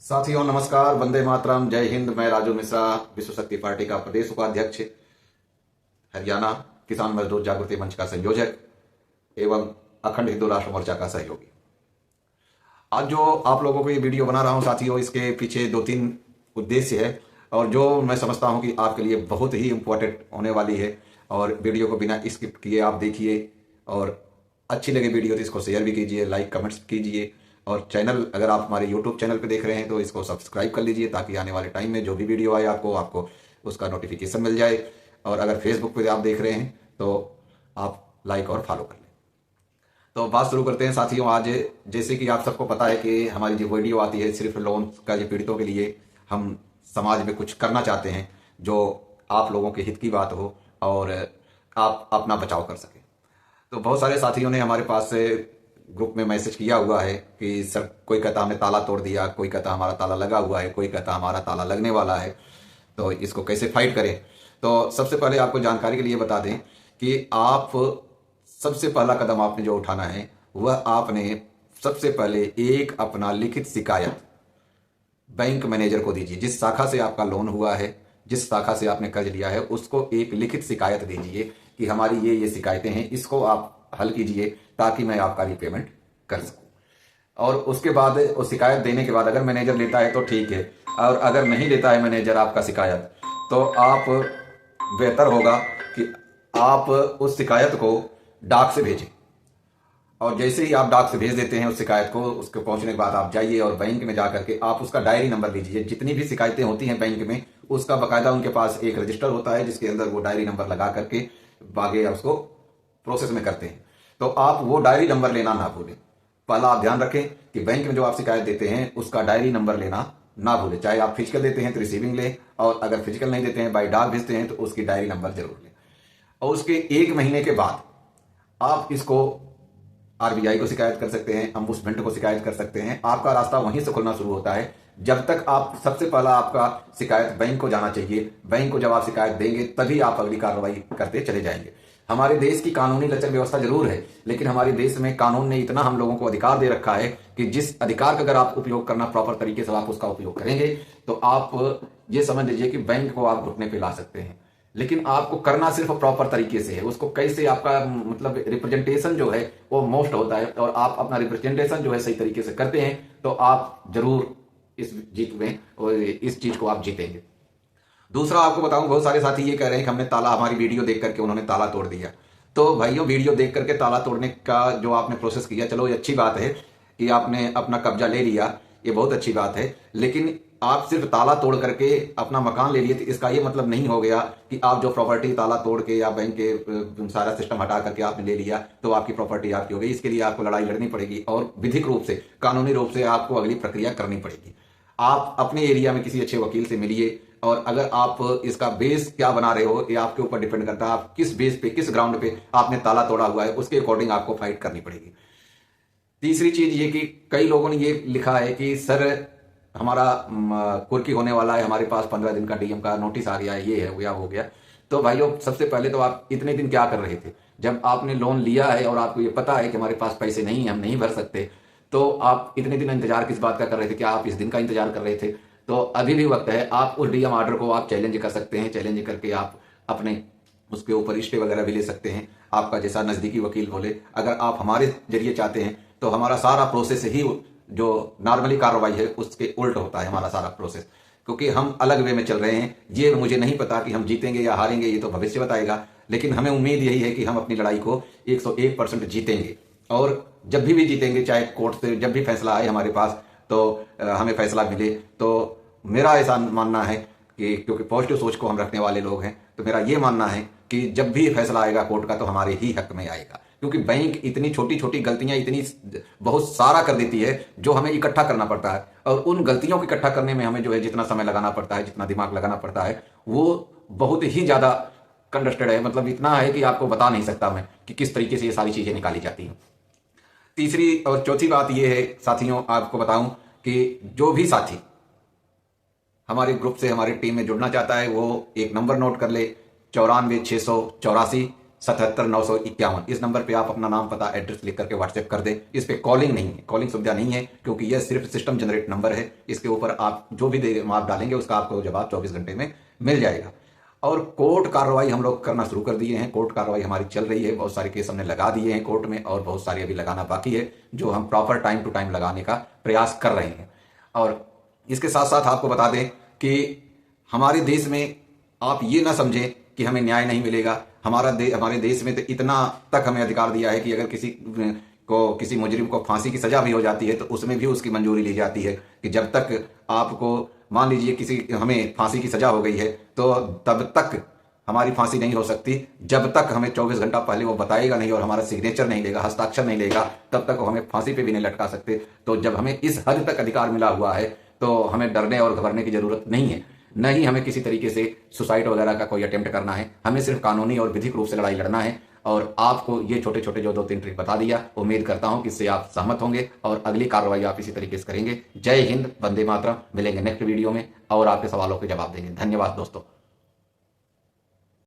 साथियों नमस्कार, वंदे मातरम, जय हिंद। मैं राजू मिश्रा, विश्व शक्ति पार्टी का प्रदेश उपाध्यक्ष, हरियाणा किसान मजदूर जागृति मंच का संयोजक एवं अखंड हिंदू राष्ट्र मोर्चा का सहयोगी। आज जो आप लोगों को ये वीडियो बना रहा हूं साथियों, इसके पीछे दो तीन उद्देश्य है और जो मैं समझता हूं कि आपके लिए बहुत ही इम्पोर्टेंट होने वाली है। और वीडियो को बिना स्किप किए आप देखिए और अच्छी लगे वीडियो तो इसको शेयर भी कीजिए, लाइक कमेंट्स कीजिए। और चैनल अगर आप हमारे यूट्यूब चैनल पे देख रहे हैं तो इसको सब्सक्राइब कर लीजिए ताकि आने वाले टाइम में जो भी वीडियो आए आपको उसका नोटिफिकेशन मिल जाए। और अगर फेसबुक पे आप देख रहे हैं तो आप लाइक और फॉलो कर लें। तो बात शुरू करते हैं साथियों। आज जैसे कि आप सबको पता है कि हमारी जो वीडियो आती है सिर्फ लोन का जो पीड़ितों के लिए, हम समाज में कुछ करना चाहते हैं जो आप लोगों के हित की बात हो और आप अपना बचाव कर सकें। तो बहुत सारे साथियों ने हमारे पास से ग्रुप में मैसेज किया हुआ है कि सर कोई कहता हमने ताला तोड़ दिया, कोई कहता हमारा ताला लगा हुआ है, कोई कहता हमारा ताला लगने वाला है, तो इसको कैसे फाइट करें। तो सबसे पहले आपको जानकारी के लिए बता दें कि आप सबसे पहला कदम आपने जो उठाना है वह आपने सबसे पहले एक अपना लिखित शिकायत बैंक मैनेजर को दीजिए। जिस शाखा से आपका लोन हुआ है, जिस शाखा से आपने कर्ज लिया है, उसको एक लिखित शिकायत दीजिए कि हमारी ये शिकायतें हैं, इसको आप हल कीजिए ताकि मैं आपका रिपेमेंट कर सकूं। और उसके बाद उस शिकायत देने के बाद अगर मैनेजर लेता है तो ठीक है, और अगर नहीं लेता है मैनेजर आपका शिकायत तो आप बेहतर होगा कि आप उस शिकायत को डाक से भेजें। और जैसे ही आप डाक से भेज देते हैं उस शिकायत को, उसके पहुंचने के बाद आप जाइए और बैंक में जाकर के आप उसका डायरी नंबर लीजिए। जितनी भी शिकायतें होती हैं बैंक में उसका बाकायदा उनके पास एक रजिस्टर होता है जिसके अंदर वो डायरी नंबर लगा करके आगे उसको प्रोसेस में करते हैं। तो आप वो डायरी नंबर लेना ना भूलें। पहला आप ध्यान रखें कि बैंक में जो आप शिकायत देते हैं उसका डायरी नंबर लेना ना भूलें। चाहे आप फिजिकल देते हैं तो रिसीविंग लें, और अगर फिजिकल नहीं देते हैं बाई डाक भेजते हैं तो उसकी डायरी नंबर जरूर लें। और उसके एक महीने के बाद आप इसको आरबीआई को शिकायत कर सकते हैं, अम्बुसमेंट को शिकायत कर सकते हैं। आपका रास्ता वहीं से खुलना शुरू होता है। जब तक आप सबसे पहला आपका शिकायत बैंक को जाना चाहिए। बैंक को जब आप शिकायत देंगे तभी आप अगली कार्रवाई करते चले जाएंगे। हमारे देश की कानूनी लचर व्यवस्था जरूर है, लेकिन हमारे देश में कानून ने इतना हम लोगों को अधिकार दे रखा है कि जिस अधिकार का अगर आप उपयोग करना प्रॉपर तरीके से आप उसका उपयोग करेंगे तो आप ये समझ लीजिए कि बैंक को आप घुटने पे ला सकते हैं। लेकिन आपको करना सिर्फ प्रॉपर तरीके से है। उसको कैसे आपका मतलब रिप्रेजेंटेशन जो है वो मोस्ट होता है, और आप अपना रिप्रेजेंटेशन जो है सही तरीके से करते हैं तो आप जरूर इस जीत में और इस चीज को आप जीतेंगे। दूसरा आपको बताऊं, बहुत सारे साथी ये कह रहे हैं कि हमने ताला, हमारी वीडियो देख करके उन्होंने ताला तोड़ दिया। तो भाइयों, वीडियो देख करके ताला तोड़ने का जो आपने प्रोसेस किया, चलो ये अच्छी बात है कि आपने अपना कब्जा ले लिया, ये बहुत अच्छी बात है। लेकिन आप सिर्फ ताला तोड़ करके अपना मकान ले लिए तो इसका ये मतलब नहीं हो गया कि आप जो प्रॉपर्टी ताला तोड़ के या बैंक के सारा सिस्टम हटा करके आपने ले लिया तो आपकी प्रॉपर्टी आपकी हो गई। इसके लिए आपको लड़ाई लड़नी पड़ेगी और विधिक रूप से, कानूनी रूप से आपको अगली प्रक्रिया करनी पड़ेगी। आप अपने एरिया में किसी अच्छे वकील से मिलिए, और अगर आप इसका बेस क्या बना रहे हो ये आपके ऊपर डिपेंड करता है। आप किस बेस पे, किस ग्राउंड पे आपने ताला तोड़ा हुआ है, उसके अकॉर्डिंग आपको फाइट करनी पड़ेगी। तीसरी चीज ये कि कई लोगों ने ये लिखा है कि सर हमारा कुर्की होने वाला है, हमारे पास 15 दिन का डीएम का नोटिस आ गया है, ये है या हो गया। तो भाइयों, सबसे पहले तो आप इतने दिन क्या कर रहे थे? जब आपने लोन लिया है और आपको ये पता है कि हमारे पास पैसे नहीं है, हम नहीं भर सकते, तो आप इतने दिन इंतजार किस बात का कर रहे थे? क्या आप इस दिन का इंतजार कर रहे थे? तो अभी भी वक्त है। आप उस डीएम ऑर्डर को आप चैलेंज कर सकते हैं। चैलेंज करके आप अपने उसके ऊपर स्टे वगैरह भी ले सकते हैं। आपका जैसा नजदीकी वकील बोले, अगर आप हमारे जरिए चाहते हैं तो हमारा सारा प्रोसेस ही जो नॉर्मली कार्रवाई है उसके उल्ट होता है हमारा सारा प्रोसेस, क्योंकि हम अलग वे में चल रहे हैं। ये मुझे नहीं पता कि हम जीतेंगे या हारेंगे, ये तो भविष्य बताएगा, लेकिन हमें उम्मीद यही है कि हम अपनी लड़ाई को 101% जीतेंगे। और जब भी जीतेंगे, चाहे कोर्ट से जब भी फैसला आए हमारे पास तो हमें फैसला मिले। तो मेरा ऐसा मानना है कि क्योंकि पॉजिटिव सोच को हम रखने वाले लोग हैं, तो मेरा ये मानना है कि जब भी फैसला आएगा कोर्ट का तो हमारे ही हक में आएगा। क्योंकि बैंक इतनी छोटी छोटी गलतियां इतनी बहुत सारा कर देती है जो हमें इकट्ठा करना पड़ता है, और उन गलतियों को इकट्ठा करने में हमें जो है जितना समय लगाना पड़ता है, जितना दिमाग लगाना पड़ता है, वो बहुत ही ज्यादा कंडस्टेड है। मतलब इतना है कि आपको बता नहीं सकता मैं कि किस तरीके से ये सारी चीजें निकाली जाती हैं। तीसरी और चौथी बात यह है साथियों, आपको बताऊं कि जो भी साथी हमारे ग्रुप से, हमारी टीम में जुड़ना चाहता है वो एक नंबर नोट कर ले, 94 684 77 951। इस नंबर पे आप अपना नाम पता एड्रेस लिख करके व्हाट्सएप कर दें। इस पे कॉलिंग नहीं है, कॉलिंग सुविधा नहीं है, क्योंकि यह सिर्फ सिस्टम जनरेट नंबर है। इसके ऊपर आप जो भी आप डालेंगे उसका आपको जवाब 24 घंटे में मिल जाएगा। और कोर्ट कार्रवाई हम लोग करना शुरू कर दिए हैं। कोर्ट कार्रवाई हमारी चल रही है, बहुत सारे केस हमने लगा दिए हैं कोर्ट में, और बहुत सारे अभी लगाना बाकी है, जो हम प्रॉपर टाइम टू टाइम लगाने का प्रयास कर रहे हैं। और इसके साथ साथ आपको बता दें कि हमारे देश में आप ये ना समझें कि हमें न्याय नहीं मिलेगा। हमारे देश में तो इतना तक हमें अधिकार दिया है कि अगर किसी मुजरिम को फांसी की सजा भी हो जाती है तो उसमें भी उसकी मंजूरी ली जाती है कि जब तक आपको, मान लीजिए हमें फांसी की सजा हो गई है, तो तब तक हमारी फांसी नहीं हो सकती जब तक हमें 24 घंटा पहले वो बताएगा नहीं और हमारा सिग्नेचर नहीं लेगा, हस्ताक्षर नहीं लेगा, तब तक वो हमें फांसी पे भी नहीं लटका सकते। तो जब हमें इस हद तक अधिकार मिला हुआ है तो हमें डरने और घबराने की जरूरत नहीं है। न ही हमें किसी तरीके से सुसाइड वगैरह का कोई अटेम्प्ट करना है। हमें सिर्फ कानूनी और विधिक रूप से लड़ाई लड़ना है। और आपको ये छोटे छोटे जो 2-3 ट्रिक बता दिया, उम्मीद करता हूं कि इससे आप सहमत होंगे और अगली कार्रवाई आप इसी तरीके से करेंगे। जय हिंद, वंदे मातरम। मिलेंगे नेक्स्ट वीडियो में और आपके सवालों के जवाब देंगे। धन्यवाद दोस्तों।